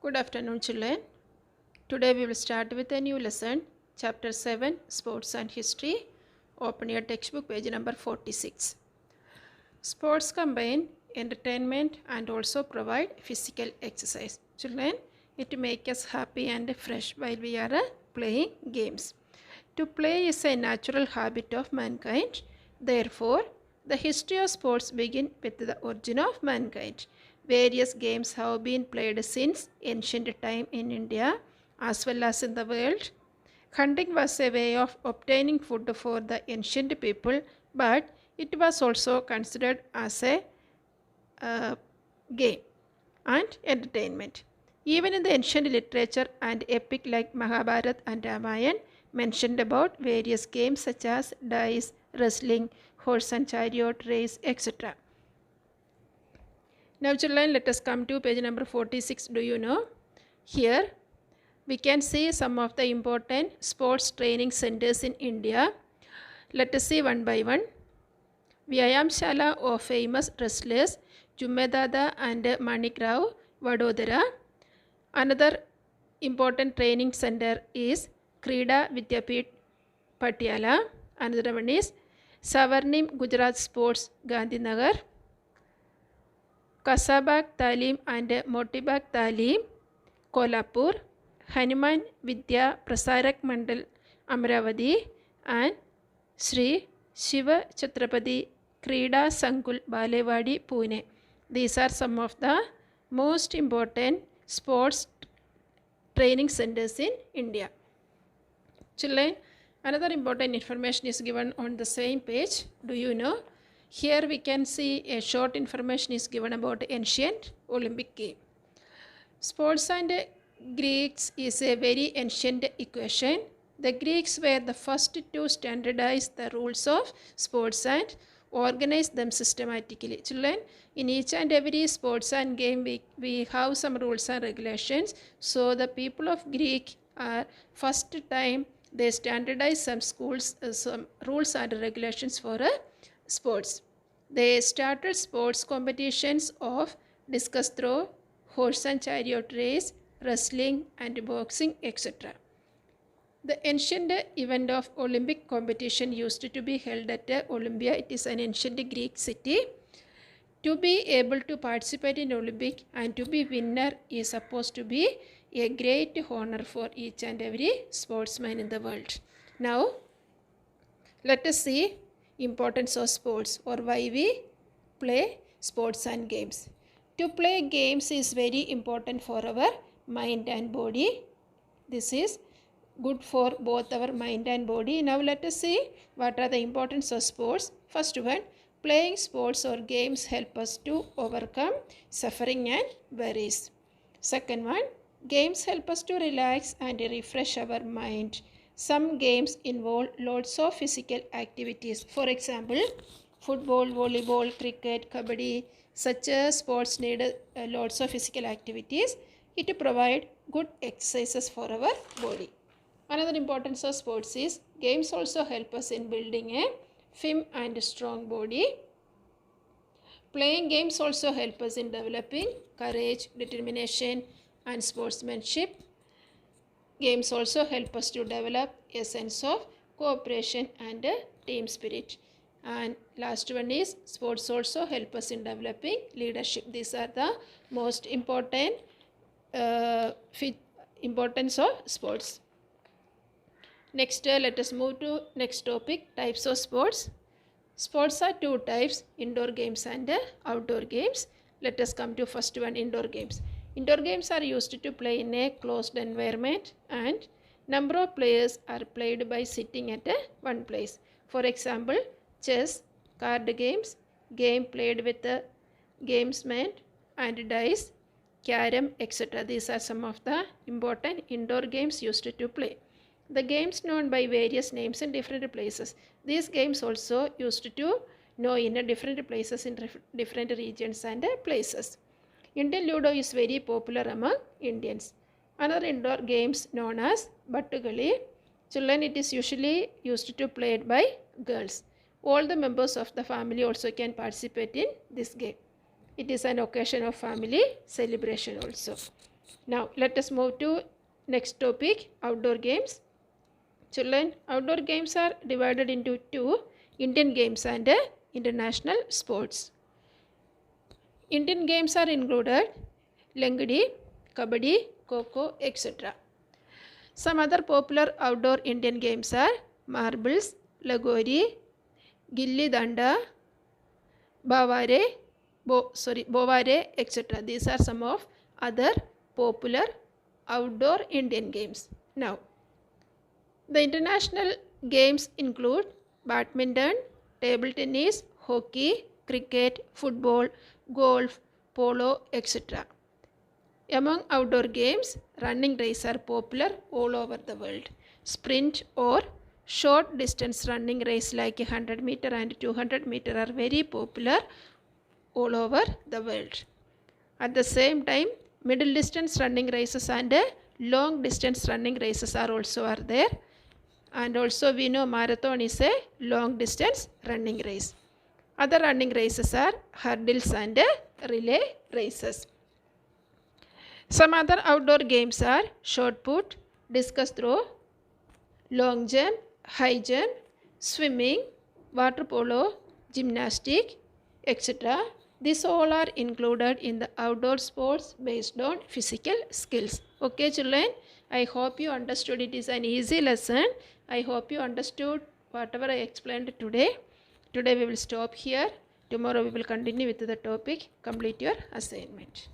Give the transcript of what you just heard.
Good afternoon, children. Today we will start with a new lesson, Chapter 7, Sports and History. Open your textbook, page number 46. Sports combine entertainment and also provide physical exercise. Children, it makes us happy and fresh while we are playing games. To play is a natural habit of mankind. Therefore, the history of sports begins with the origin of mankind. Various games have been played since ancient time in India as well as in the world. Hunting was a way of obtaining food for the ancient people, but it was also considered as a game and entertainment. Even in the ancient literature and epic like Mahabharata and Ramayana mentioned about various games such as dice, wrestling, horse and chariot race, etc. Now children, let us come to page number 46. Do you know? Here we can see some of the important sports training centers in India. Let us see one by one. Vyayamshala of famous wrestlers Jummedada and Manik Rao, Vadodara. Another important training center is Krida Vidyapit, Patiala. Another one is Savarnim Gujarat Sports, Gandhinagar. Kasabag Talim and Motibag Talim, Kolhapur. Hanuman Vidya Prasarak Mandal, Amravati. And Sri Shiva Chhatrapati Krida Sankul, Balewadi, Pune. These are some of the most important sports training centers in India. Children, another important information is given on the same page. Do you know? Here we can see a short information is given about ancient Olympic game. Sports and Greeks is a very ancient equation. The Greeks were the first to standardize the rules of sports and organize them systematically. Children, in each and every sports and game we have some rules and regulations. So the people of Greek are first time they standardize some some rules and regulations for sports. They started sports competitions of discus throw, horse and chariot race, wrestling and boxing, etc. The ancient event of Olympic competition used to be held at Olympia. It is an ancient Greek city. To be able to participate in Olympic and to be winner is supposed to be a great honor for each and every sportsman in the world. Now, let us see importance of sports or why we play sports and games. To play games is very important for our mind and body. This is good for both our mind and body. Now let us see what are the importance of sports. First one, playing sports or games help us to overcome suffering and worries. Second one, games help us to relax and refresh our mind. Some games involve lots of physical activities. For example, football, volleyball, cricket, kabaddi, such sports need lots of physical activities. It provides good exercises for our body. Another importance of sports is games also help us in building a firm and strong body. Playing games also help us in developing courage, determination and sportsmanship. Games also help us to develop a sense of cooperation and team spirit. And last one is sports also help us in developing leadership. These are the most important importance of sports. Next, let us move to next topic, types of sports. Sports are two types, indoor games and outdoor games. Let us come to first one, indoor games. Indoor games are used to play in a closed environment and number of players are played by sitting at one place. For example, chess, card games, game played with the gamesman and dice, carom, etc. These are some of the important indoor games used to play. The games known by various names in different places. These games also used to know in different places in different regions and places. Indian Ludo is very popular among Indians. Another indoor games known as Battugali. Children, it is usually used to played by girls. All the members of the family also can participate in this game. It is an occasion of family celebration also. Now let us move to next topic, outdoor games. Children, outdoor games are divided into two, Indian games and international sports. Indian games are included Langdi, Kabaddi, Kho-Kho, etc. Some other popular outdoor Indian games are marbles, Lagori, Gilli Danda, Bovare, etc. These are some of other popular outdoor Indian games. Now, the international games include badminton, table tennis, hockey, cricket, football, golf, polo, etc. Among outdoor games, running races are popular all over the world. Sprint or short distance running race like 100 meter and 200 meter are very popular all over the world. At the same time, middle distance running races and long distance running races are there. And also we know marathon is a long distance running race. Other running races are hurdles and relay races. Some other outdoor games are shot put, discus throw, long jump, high jump, swimming, water polo, gymnastics, etc. These all are included in the outdoor sports based on physical skills. Okay children, I hope you understood. It is an easy lesson. I hope you understood whatever I explained today. Today we will stop here. Tomorrow we will continue with the topic. Complete your assignment.